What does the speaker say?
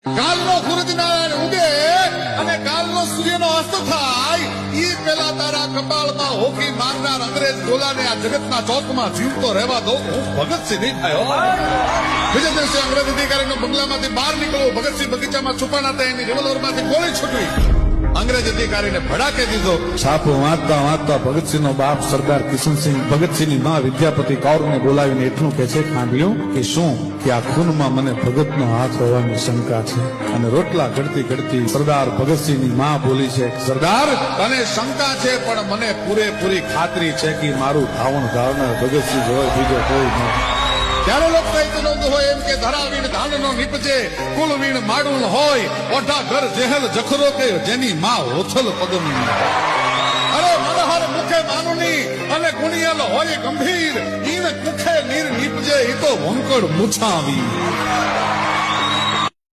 કાલનો સૂરજનારાયણ ઉગે અને કાલનો સૂર્યનો અસ્ત થાય ઈ પેલા તારા કપાળમાં હોકી મારનાર અંગ્રેજ ગોલાને આ જગતના ચોકમાં જીવતો રહેવા દો. હું ભગતસિંહ નહીં થયો. બીજા દિવસે અંગ્રેજ અધિકારીનો બંગલામાંથી બહાર નીકળ્યો. ભગતસિંહ બગીચામાં છુપાણા હતા. એની રિવોલ્વરમાંથી ગોળી છૂટવી. અંગ્રેજ અધિકારીને ભડાકે દીધો. છાપો વાંચતા વાંચતા ભગતસિંહનો બાપ સરદાર કિશનસિંહ ભગતસિંહની માં વિદ્યાપતિ કૌરને બોલાવીને એટલું કહે છે, ખાંડિયું કે શું કે આ ખૂનમાં મને ભગતનો હાથ હોવાની શંકા છે. અને રોટલા ઘડતી ઘડતી સરદાર ભગતસિંહની માં બોલી છે, સરદાર તને શંકા છે પણ મને પૂરેપૂરી ખાતરી છે કે મારું ધાવણ ધારનાર ભગતસિંહ હોય, બીજો કોઈ નહીં. ત્યારે લોકસાહિત્ય નોંધ હોય એમ કે ધરાવીણ ધાનનો નીપજે કુલવીણ માડુલ હોય ઓઢા ઘર જેહલ જખરો કે જેની માં હોથલ પદમ. અરે મનહર મુખે માનુની અને ગુણિયલ હોય ગંભીર ઈન મુખે નીર નીપજે ઈ તો વંકડ મૂછાવી.